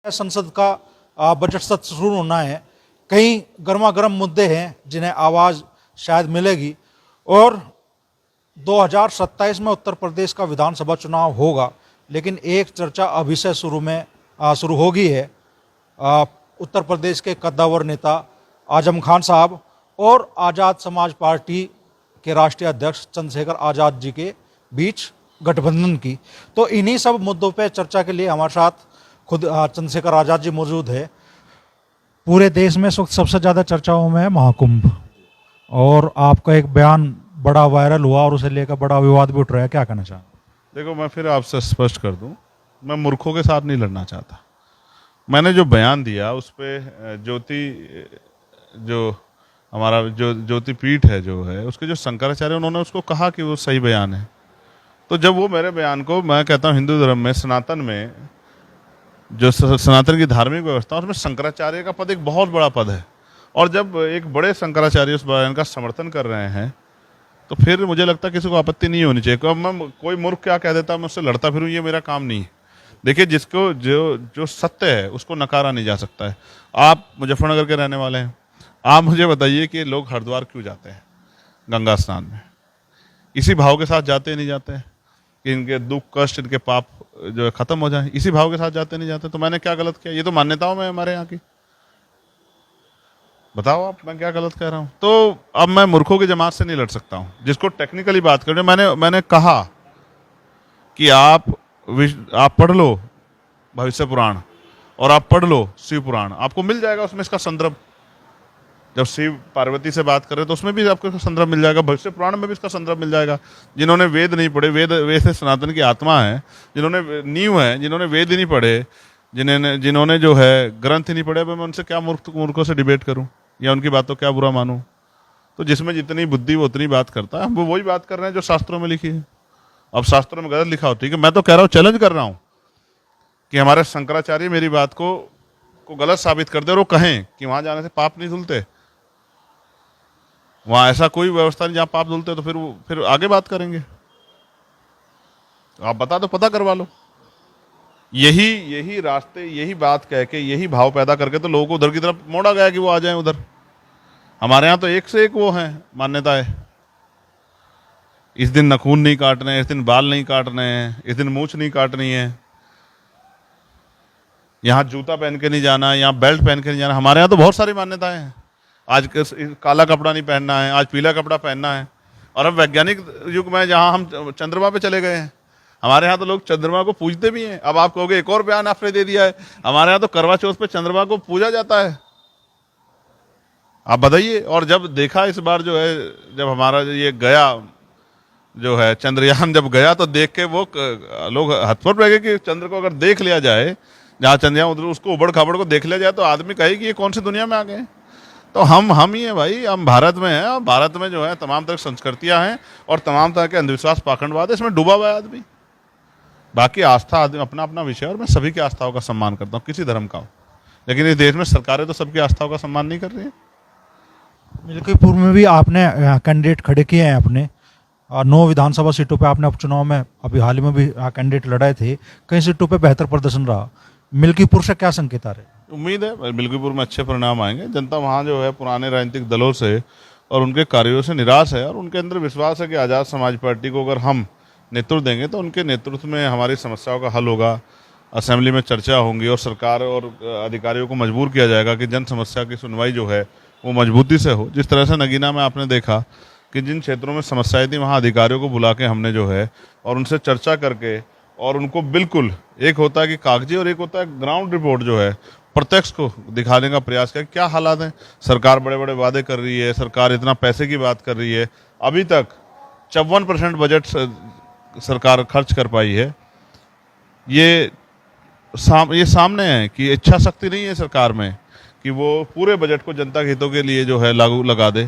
संसद का बजट सत्र शुरू होना है। कई गर्मा गर्म मुद्दे हैं जिन्हें आवाज़ शायद मिलेगी और 2027 में उत्तर प्रदेश का विधानसभा चुनाव होगा। लेकिन एक चर्चा अभी से शुरू हो गई है। उत्तर प्रदेश के कद्दावर नेता आजम खान साहब और आज़ाद समाज पार्टी के राष्ट्रीय अध्यक्ष चंद्रशेखर आज़ाद जी के बीच गठबंधन की। तो इन्हीं सब मुद्दों पर चर्चा के लिए हमारे साथ खुद चंद्रशेखर आज़ाद जी मौजूद है। पूरे देश में इस वक्त सबसे ज़्यादा चर्चाओं में है महाकुंभ, और आपका एक बयान बड़ा वायरल हुआ और उसे लेकर बड़ा विवाद भी उठ रहा है, क्या कहना चाहें? देखो, मैं फिर आपसे स्पष्ट कर दूं, मैं मूर्खों के साथ नहीं लड़ना चाहता। मैंने जो बयान दिया उस पर ज्योति पीठ है जो है उसके जो शंकराचार्य उन्होंने उसको कहा कि वो सही बयान है। तो जब वो मेरे बयान को, मैं कहता हूँ हिंदू धर्म में सनातन में जो सनातन की धार्मिक व्यवस्था उसमें शंकराचार्य का पद एक बहुत बड़ा पद है, और जब एक बड़े शंकराचार्य उस बयान का समर्थन कर रहे हैं तो फिर मुझे लगता है किसी को आपत्ति नहीं होनी चाहिए। अब मैं कोई मूर्ख क्या कह देता मैं उससे लड़ता फिरूँ, ये मेरा काम नहीं है। देखिए, जिसको जो सत्य है उसको नकारा नहीं जा सकता है। आप मुजफ्फरनगर के रहने वाले हैं, आप मुझे बताइए कि लोग हरिद्वार क्यों जाते हैं गंगा स्नान में? इसी भाव के साथ जाते नहीं जाते हैं कि इनके दुख कष्ट इनके पाप जो है खत्म हो जाए? इसी भाव के साथ जाते नहीं जाते? तो मैंने क्या गलत किया? ये तो मान्यताओं में हमारे यहाँ की, बताओ आप मैं क्या गलत कह रहा हूँ? तो अब मैं मूर्खों की जमात से नहीं लड़ सकता हूँ। जिसको टेक्निकली बात करनी, मैंने कहा कि आप पढ़ लो भविष्य पुराण और आप पढ़ लो शिव पुराण, आपको मिल जाएगा उसमें इसका संदर्भ। जब शिव पार्वती से बात करें तो उसमें भी आपको इसका संदर्भ मिल जाएगा, भविष्य पुराण में भी इसका संदर्भ मिल जाएगा। जिन्होंने वेद नहीं पढ़े, वेद से सनातन की आत्मा है, जिन्होंने नींव है, जिन्होंने वेद ही नहीं पढ़े, जिन्होंने जो है ग्रंथ ही नहीं पढ़े, मैं उनसे क्या मूर्खों से डिबेट करूं या उनकी बातों क्या बुरा मानूं? तो जिसमें जितनी बुद्धि वो उतनी बात करता है। हम वो वही बात कर रहे हैं जो शास्त्रों में लिखी है। अब शास्त्रों में गलत लिखा हो, ठीक है, मैं तो कह रहा हूँ, चैलेंज कर रहा हूँ कि हमारे शंकराचार्य मेरी बात को गलत साबित कर दे और वो कहें कि वहां जाने से पाप नहीं धुलते, वहां ऐसा कोई व्यवस्था नहीं जहां पाप धुलते, तो फिर आगे बात करेंगे। आप बता दो, पता करवा लो। यही रास्ते, यही बात कह के, यही भाव पैदा करके तो लोगों को उधर की तरफ मोड़ा गया कि वो आ जाएं उधर। हमारे यहाँ तो एक से एक वो है मान्यता है। इस दिन नखून नहीं काटने, इस दिन बाल नहीं काटने हैं, इस दिन मूछ नहीं काटनी है, यहाँ जूता पहन के नहीं जाना, यहाँ बेल्ट पहन के नहीं जाना। हमारे यहाँ तो बहुत सारी मान्यताएं हैं। आज काला कपड़ा नहीं पहनना है, आज पीला कपड़ा पहनना है। और अब वैज्ञानिक युग में जहाँ हम चंद्रमा पे चले गए हैं, हमारे यहाँ तो लोग चंद्रमा को पूजते भी हैं। अब आप कहोगे एक और बयान आपने दे दिया है, हमारे यहाँ तो करवा चौथ पे चंद्रमा को पूजा जाता है। आप बताइए। और जब देखा इस बार जो है, जब हमारा ये गया जो है चंद्रयान जब गया, तो देख के वो लोग हथपट रह गए कि चंद्र को अगर देख लिया जाए, जहाँ चंद्रयान उधर उसको उबड़ खाबड़ को देख लिया जाए, तो आदमी कहे कि ये कौन सी दुनिया में आ गए। तो हम ही हैं भाई, हम भारत में हैं, और भारत में जो है तमाम तरह की संस्कृतियाँ हैं और तमाम तरह के अंधविश्वास पाखंडवाद है, इसमें डूबा हुआ है आदमी। बाकी आस्था आदमी अपना अपना विषय, और मैं सभी की आस्थाओं का सम्मान करता हूँ, किसी धर्म का हो। लेकिन इस देश में सरकारें तो सबकी आस्थाओं का सम्मान नहीं कर रही है। मिल्कीपुर में भी आपने कैंडिडेट खड़े किए हैं अपने, 9 विधानसभा सीटों पे आपने उपचुनाव में अभी हाल ही में भी कैंडिडेट लड़ाए थे, कई सीटों पे बेहतर प्रदर्शन रहा। मिल्कीपुर से क्या संकेत आ रहे? उम्मीद है मिल्कीपुर में अच्छे परिणाम आएंगे। जनता वहाँ जो है पुराने राजनीतिक दलों से और उनके कार्यों से निराश है, और उनके अंदर विश्वास है कि आज़ाद समाज पार्टी को अगर हम नेतृत्व देंगे तो उनके नेतृत्व में हमारी समस्याओं का हल होगा, असेंबली में चर्चा होंगी, और सरकार और अधिकारियों को मजबूर किया जाएगा कि जन समस्या की सुनवाई जो है वो मजबूती से हो। जिस तरह से नगीना में आपने देखा कि जिन क्षेत्रों में समस्याएं थी, वहाँ अधिकारियों को बुला के हमने जो है और उनसे चर्चा करके, और उनको बिल्कुल, एक होता है कि कागजी और एक होता है ग्राउंड रिपोर्ट जो है, प्रत्यक्ष को दिखाने का प्रयास किया क्या हालात हैं। सरकार बड़े बड़े वादे कर रही है, सरकार इतना पैसे की बात कर रही है, अभी तक 54% बजट सरकार खर्च कर पाई है। ये सामने है कि इच्छा शक्ति नहीं है सरकार में कि वो पूरे बजट को जनता के हितों के लिए जो है लागू लगा दे।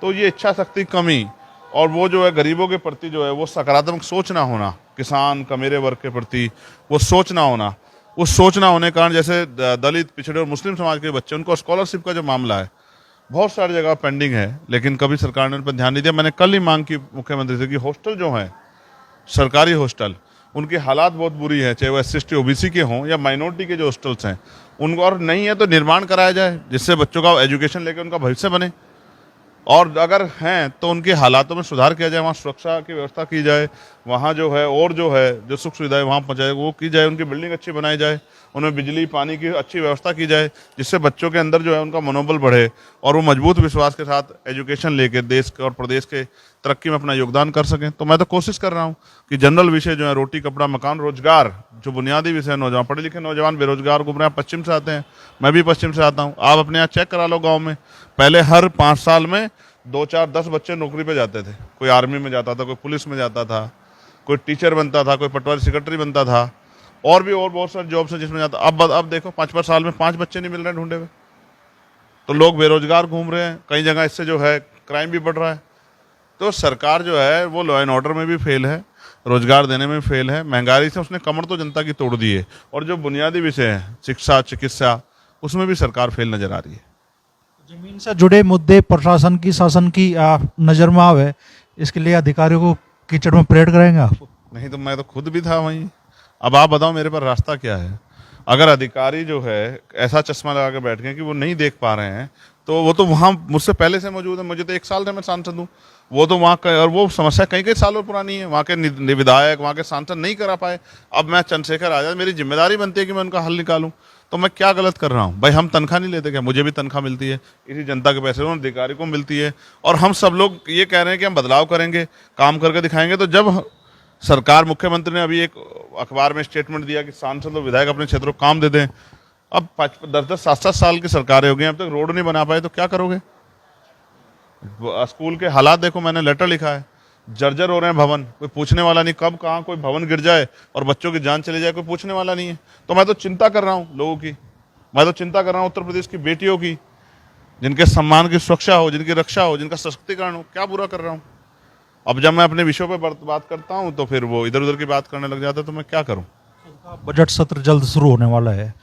तो ये इच्छा शक्ति कमी, और वो जो है गरीबों के प्रति जो है वो सकारात्मक सोच ना होना, किसान कमेरे वर्ग के प्रति वो सोच ना होना, उस सोच ना होने के कारण जैसे दलित, पिछड़े और मुस्लिम समाज के बच्चे, उनको स्कॉलरशिप का जो मामला है बहुत सारी जगह पेंडिंग है, लेकिन कभी सरकार ने उन पर ध्यान नहीं दिया। मैंने कल ही मांग की मुख्यमंत्री से कि हॉस्टल जो है सरकारी हॉस्टल, उनकी हालात बहुत बुरी है, चाहे वो SC/ST OBC के हों या माइनॉरिटी के जो हॉस्टल्स हैं उनको, और नहीं है तो निर्माण कराया जाए जिससे बच्चों का एजुकेशन लेकर उनका भविष्य बने, और अगर हैं तो उनके हालातों में सुधार किया जाए, वहाँ सुरक्षा की व्यवस्था की जाए, वहाँ जो है और जो है जो सुख सुविधाएं वहाँ पहुँचाए वो की जाए, उनकी बिल्डिंग अच्छी बनाई जाए, उनमें बिजली पानी की अच्छी व्यवस्था की जाए, जिससे बच्चों के अंदर जो है उनका मनोबल बढ़े और वो मजबूत विश्वास के साथ एजुकेशन लेकर देश के और प्रदेश के तरक्की में अपना योगदान कर सकें। तो मैं तो कोशिश कर रहा हूँ कि जनरल विषय जो है रोटी कपड़ा मकान रोजगार, जो बुनियादी विषय, नौजवान पढ़े लिखे नौजवान बेरोजगार घूम रहे हैं, पश्चिम से आते हैं, मैं भी पश्चिम से आता हूँ, आप अपने यहाँ चेक करा लो गाँव में, पहले हर 5 साल में 2 4 10 बच्चे नौकरी पे जाते थे, कोई आर्मी में जाता था, कोई पुलिस में जाता था, कोई टीचर बनता था, कोई पटवारी सेक्रेटरी बनता था, और भी और बहुत सारे जॉब्स हैं जिसमें जाता। अब देखो 5 साल में 5 बच्चे नहीं मिल रहे ढूंढे हुए, तो लोग बेरोजगार घूम रहे हैं, कई जगह इससे जो है क्राइम भी बढ़ रहा है। तो सरकार जो है वो लॉ एंड ऑर्डर में भी फेल है, रोजगार देने में फेल है, महंगाई से उसने कमर तो जनता की तोड़ दी है, और जो बुनियादी विषय हैं शिक्षा चिकित्सा उसमें भी सरकार फेल नजर आ रही है। जमीन से जुड़े मुद्दे प्रशासन की शासन की नज़र में आवे, इसके लिए अधिकारियों को कीचड़ में परेड करेंगे आप? नहीं तो मैं तो खुद भी था वहीं, अब आप बताओ मेरे पर रास्ता क्या है। अगर अधिकारी जो है ऐसा चश्मा लगा के बैठ गए कि वो नहीं देख पा रहे हैं, तो वो तो वहाँ मुझसे पहले से मौजूद है, मुझे तो 1 साल से मैं सांसद हूँ, वो तो वहाँ और वो समस्या कई कई सालों पुरानी है, वहाँ के विधायक वहाँ के सांसद नहीं करा पाए, अब मैं चंद्रशेखर आजाद, मेरी जिम्मेदारी बनती है कि मैं उनका हल निकालूं। तो मैं क्या गलत कर रहा हूँ भाई? हम तनख्वाह नहीं लेते क्या? मुझे भी तनख्वाह मिलती है, इसी जनता के पैसे उन अधिकारी को मिलती है, और हम सब लोग ये कह रहे हैं कि हम बदलाव करेंगे, काम करके दिखाएंगे। तो जब सरकार, मुख्यमंत्री ने अभी एक अखबार में स्टेटमेंट दिया कि सांसद और विधायक अपने क्षेत्रों को काम दे दें, अब 10-10 7-7 साल की सरकारें हो गई, अब तक रोड नहीं बना पाए, तो क्या करोगे? स्कूल के हालात देखो, मैंने लेटर लिखा है, जर्जर हो रहे हैं भवन, कोई पूछने वाला नहीं, कब कहाँ कोई भवन गिर जाए और बच्चों की जान चली जाए कोई पूछने वाला नहीं है। तो मैं तो चिंता कर रहा हूँ लोगों की, मैं तो चिंता कर रहा हूँ उत्तर प्रदेश की बेटियों की, जिनके सम्मान की सुरक्षा हो, जिनकी रक्षा हो, जिनका सशक्तिकरण हो। क्या बुरा कर रहा हूँ? अब जब मैं अपने विषयों पर बात करता हूँ तो फिर वो इधर उधर की बात करने लग जाता है, तो मैं क्या करूँ? बजट सत्र जल्द शुरू होने वाला है,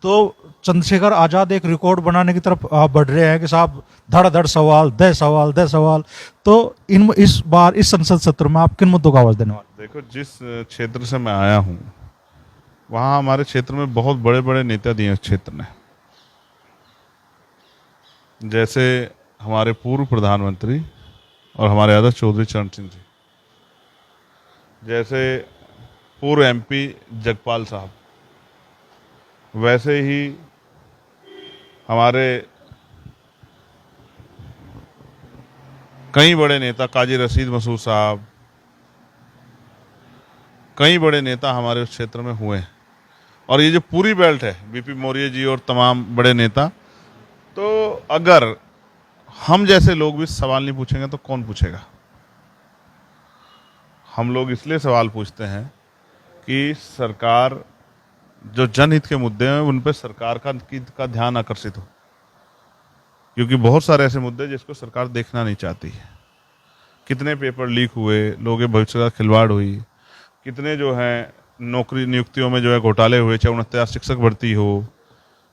तो चंद्रशेखर आजाद एक रिकॉर्ड बनाने की तरफ बढ़ रहे हैं कि साहब धड़ सवाल दे सवाल दे सवाल। तो इस बार इस संसद सत्र में आप किन मुद्दों का आवाज देने वाले? देखो, जिस क्षेत्र से मैं आया हूँ वहाँ हमारे क्षेत्र में बहुत बड़े बड़े नेता दिए इस क्षेत्र ने, जैसे हमारे पूर्व प्रधानमंत्री और हमारे आदर्श चौधरी चरण सिंह जी, जैसे पूर्व MP जगपाल साहब, वैसे ही हमारे कई बड़े नेता, काजी रशीद मसूद साहब, कई बड़े नेता हमारे उस क्षेत्र में हुए हैं। और ये जो पूरी बेल्ट है, BP मौर्य जी और तमाम बड़े नेता, तो अगर हम जैसे लोग भी सवाल नहीं पूछेंगे तो कौन पूछेगा? हम लोग इसलिए सवाल पूछते हैं कि सरकार, जो जनहित के मुद्दे हैं उन पर सरकार का ध्यान आकर्षित हो, क्योंकि बहुत सारे ऐसे मुद्दे जिसको सरकार देखना नहीं चाहती है। कितने पेपर लीक हुए, लोगों के भविष्य का खिलवाड़ हुई, कितने जो हैं नौकरी नियुक्तियों में जो है घोटाले हुए, चाहे 69 शिक्षक भर्ती हो,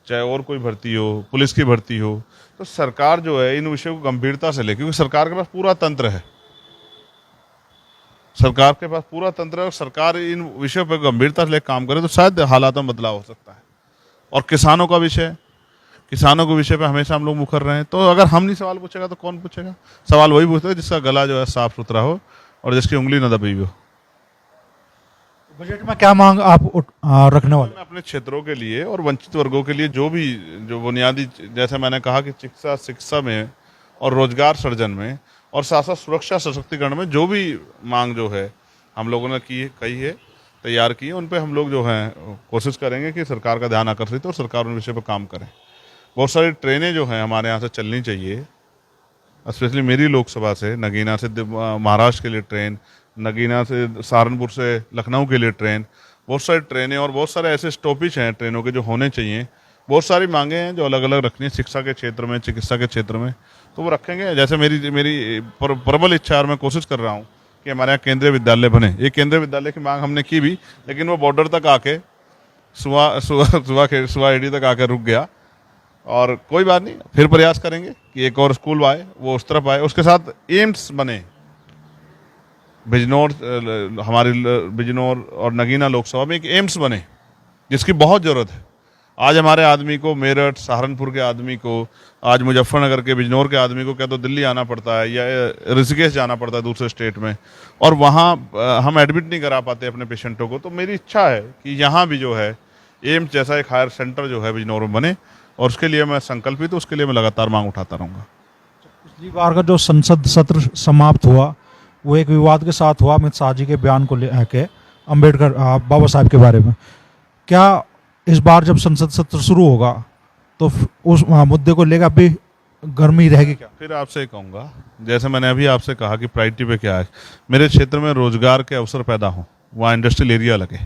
चाहे और कोई भर्ती हो, पुलिस की भर्ती हो। तो सरकार जो है इन विषयों को गंभीरता से ले, क्योंकि सरकार के पास पूरा तंत्र है, सरकार के पास पूरा तंत्र है, और सरकार इन विषयों पर गंभीरता से ले काम करे तो शायद हालातों में बदलाव हो सकता है। और किसानों का विषय, किसानों के विषय पे हमेशा हम लोग मुखर रहे हैं, तो अगर हम नहीं सवाल पूछेगा तो कौन पूछेगा? सवाल वही पूछता है जिसका गला जो है साफ सुथरा हो और जिसकी उंगली न दबी हो। बजट में क्या मांग आप रखने वाले? मैं अपने क्षेत्रों के लिए और वंचित वर्गों के लिए जो बुनियादी, जैसे मैंने कहा कि शिक्षा में और रोजगार सृजन में और साथ साथ सुरक्षा सशक्तिकरण में जो भी मांग जो है हम लोगों ने कही है, तैयार की है, उन पे हम लोग जो है कोशिश करेंगे कि सरकार का ध्यान आकर्षित हो और सरकार उन विषय पर काम करें। बहुत सारी ट्रेनें जो हैं हमारे यहाँ से चलनी चाहिए, स्पेशली मेरी लोकसभा से नगीना से महाराष्ट्र के लिए ट्रेन, नगीना से सहारनपुर से लखनऊ के लिए ट्रेन, बहुत सारी ट्रेनें और बहुत सारे ऐसे स्टॉपेज हैं ट्रेनों के जो होने चाहिए। बहुत सारी मांगे हैं जो अलग अलग रखनी है, शिक्षा के क्षेत्र में, चिकित्सा के क्षेत्र में, तो वो रखेंगे। जैसे मेरी प्रबल इच्छा और मैं कोशिश कर रहा हूँ कि हमारे यहाँ केंद्रीय विद्यालय बने। ये केंद्रीय विद्यालय की मांग हमने की भी, लेकिन वो बॉर्डर तक आके सुबह एडी तक आकर रुक गया। और कोई बात नहीं, फिर प्रयास करेंगे कि एक और स्कूल आए, वो उस तरफ आए। उसके साथ एम्स बने, बिजनौर और नगीना लोकसभा में एक एम्स बने, जिसकी बहुत ज़रूरत है। आज हमारे आदमी को मेरठ, सहारनपुर के आदमी को, आज मुजफ्फरनगर के, बिजनौर के आदमी को क्या तो दिल्ली आना पड़ता है या ऋषिकेश जाना पड़ता है दूसरे स्टेट में, और वहाँ हम एडमिट नहीं करा पाते अपने पेशेंटों को। तो मेरी इच्छा है कि यहाँ भी जो है एम्स जैसा एक हायर सेंटर जो है बिजनौर में बने, और उसके लिए मैं संकल्पित हूँ, उसके लिए मैं लगातार मांग उठाता रहूँगा। पिछली बार का जो संसद सत्र समाप्त हुआ वो एक विवाद के साथ हुआ, अमित शाह जी के बयान को लेके अम्बेडकर बाबा साहब के बारे में। क्या इस बार जब संसद सत्र शुरू होगा तो उस मुद्दे को लेकर अभी गर्मी रहेगी क्या? फिर आपसे ही कहूँगा, जैसे मैंने अभी आपसे कहा कि प्रायोरिटी पे क्या है, मेरे क्षेत्र में रोजगार के अवसर पैदा हों, वहाँ इंडस्ट्रियल एरिया लगे,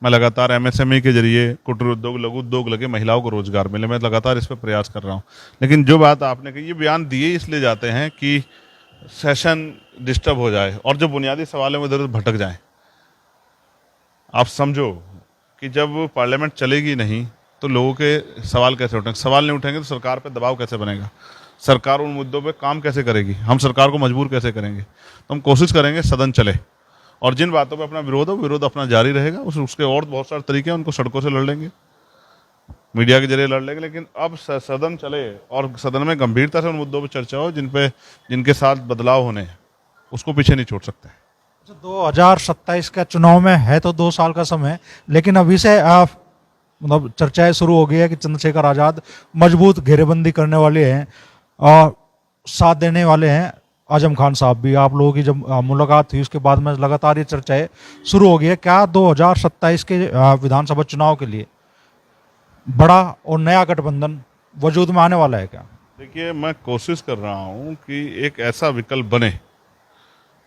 मैं लगातार एमएसएमई के जरिए कुटीर उद्योग, लघु उद्योग लगे, महिलाओं को रोजगार मिले, मैं लगातार इस पर प्रयास कर रहा हूँ। लेकिन जो बात आपने कही, ये बयान दिए इसलिए जाते हैं कि सेशन डिस्टर्ब हो जाए और जो बुनियादी सवाल है वो इधर भटक जाए। आप समझो कि जब पार्लियामेंट चलेगी नहीं तो लोगों के सवाल कैसे उठेंगे, सवाल नहीं उठेंगे तो सरकार पे दबाव कैसे बनेगा, सरकार उन मुद्दों पे काम कैसे करेगी, हम सरकार को मजबूर कैसे करेंगे। तो हम कोशिश करेंगे सदन चले, और जिन बातों पे अपना विरोध हो, विरोध अपना जारी रहेगा। उसके और बहुत सारे तरीके हैं, उनको सड़कों से लड़ लेंगे, मीडिया के जरिए लड़ लेंगे, लेकिन अब सदन चले और सदन में गंभीरता से उन मुद्दों पर चर्चा हो जिनके साथ बदलाव होने हैं, उसको पीछे नहीं छोड़ सकते। 2027 का चुनाव में है तो 2 साल का समय, लेकिन अभी से मतलब चर्चाएं शुरू हो गई है कि चंद्रशेखर आजाद मजबूत घेरेबंदी करने वाले हैं और साथ देने वाले हैं आजम खान साहब भी। आप लोगों की जब मुलाकात हुई उसके बाद में लगातार ये चर्चाएं शुरू हो गई है। क्या 2027 के विधानसभा चुनाव के लिए बड़ा और नया गठबंधन वजूद में आने वाला है क्या? देखिए, मैं कोशिश कर रहा हूँ कि एक ऐसा विकल्प बने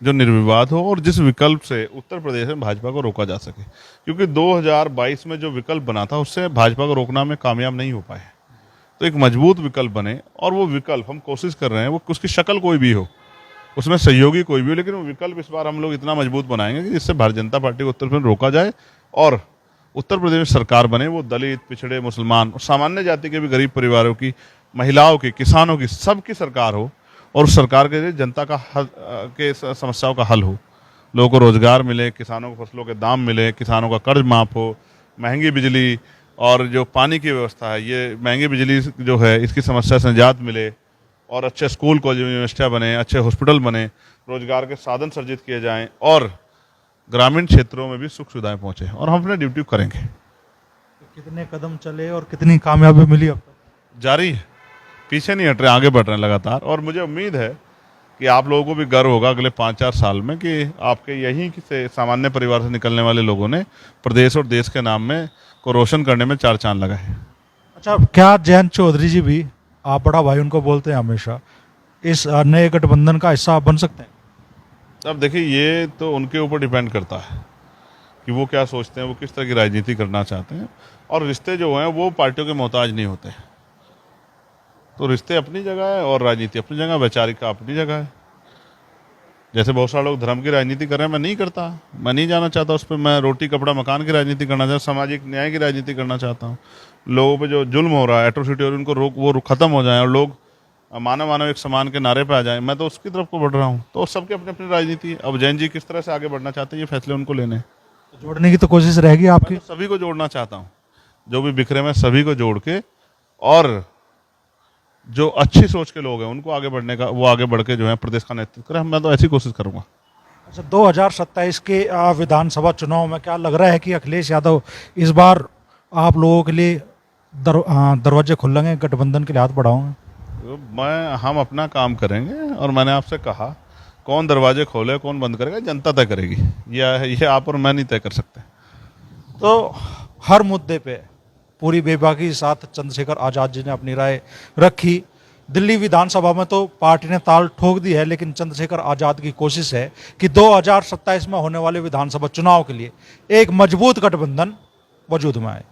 जो निर्विवाद हो और जिस विकल्प से उत्तर प्रदेश में भाजपा को रोका जा सके, क्योंकि 2022 में जो विकल्प बना था उससे भाजपा को रोकना में कामयाब नहीं हो पाए। तो एक मजबूत विकल्प बने, और वो विकल्प हम कोशिश कर रहे हैं, वो उसकी शक्ल कोई भी हो, उसमें सहयोगी कोई भी हो, लेकिन वो विकल्प इस बार हम लोग इतना मजबूत बनाएंगे कि जिससे भारतीय जनता पार्टी को उत्तर प्रदेश में रोका जाए और उत्तर प्रदेश में सरकार बने वो दलित, पिछड़े, मुसलमान और सामान्य जाति के भी गरीब परिवारों की, महिलाओं की, किसानों की, सबकी सरकार हो, और उस सरकार के लिए जनता का हल के समस्याओं का हल हो, लोगों को रोजगार मिले, किसानों को फसलों के दाम मिले, किसानों का कर्ज माफ हो, महंगी बिजली और जो पानी की व्यवस्था है, ये महंगी बिजली जो है इसकी समस्या से निजात मिले, और अच्छे स्कूल, कॉलेज, यूनिवर्सिटियाँ बने, अच्छे हॉस्पिटल बने, रोजगार के साधन सर्जित किए जाएँ, और ग्रामीण क्षेत्रों में भी सुख सुविधाएं पहुँचे, और हम अपने ड्यूटी करेंगे। कितने कदम चले और कितनी कामयाबी मिली अब तक? जारी है, पीछे नहीं हट रहे, आगे बढ़ रहे हैं लगातार, और मुझे उम्मीद है कि आप लोगों को भी गर्व होगा अगले 5-4 साल में कि आपके यहीं से सामान्य परिवार से निकलने वाले लोगों ने प्रदेश और देश के नाम में को रोशन करने में 4 चांद लगाए। अच्छा, क्या जयंत चौधरी जी भी, आप बड़ा भाई उनको बोलते हैं हमेशा, इस नए गठबंधन का हिस्सा बन सकते हैं? अब देखिए, ये तो उनके ऊपर डिपेंड करता है कि वो क्या सोचते हैं, वो किस तरह की राजनीति करना चाहते हैं, और रिश्ते जो हैं वो पार्टियों के मोहताज नहीं होते। तो रिश्ते अपनी जगह है और राजनीति अपनी जगह, वैचारिकता अपनी जगह है। जैसे बहुत सारे लोग धर्म की राजनीति कर रहे हैं, मैं नहीं करता, मैं नहीं जाना चाहता उस पर। मैं रोटी कपड़ा मकान की राजनीति करना चाहता हूँ, सामाजिक न्याय की राजनीति करना चाहता हूँ। लोगों पे जो जुल्म हो रहा है, एट्रोसिटी, और उनको वो खत्म हो जाए और लोग मानव मानव एक समान के नारे पे आ जाए, मैं तो उसकी तरफ को बढ़ रहा हूँ। तो सबके अपनी अपनी राजनीति। अब जैन जी किस तरह से आगे बढ़ना चाहते हैं, ये फैसले उनको लेने हैं। जोड़ने की तो कोशिश रहेगी आपकी? मैं तो सभी को जोड़ना चाहता हूँ, जो भी बिखरे में सभी को जोड़ के, और जो अच्छी सोच के लोग हैं उनको आगे बढ़ने का, वो आगे बढ़ के जो है प्रदेश का नेतृत्व करें। मैं तो ऐसी कोशिश करूंगा। अच्छा, 2027 के विधानसभा चुनाव में क्या लग रहा है कि अखिलेश यादव इस बार आप लोगों के लिए दरवाजे खुलेंगे, गठबंधन के लिए हाथ बढ़ाओगे? तो हम अपना काम करेंगे, और मैंने आपसे कहा कौन दरवाजे खोले कौन बंद करेगा जनता तय करेगी, ये आप और मैं नहीं तय कर सकते। तो हर मुद्दे पे पूरी बेबाकी के साथ चंद्रशेखर आजाद जी ने अपनी राय रखी। दिल्ली विधानसभा में तो पार्टी ने ताल ठोक दी है, लेकिन चंद्रशेखर आजाद की कोशिश है कि 2027 में होने वाले विधानसभा चुनाव के लिए एक मजबूत गठबंधन वजूद में आए।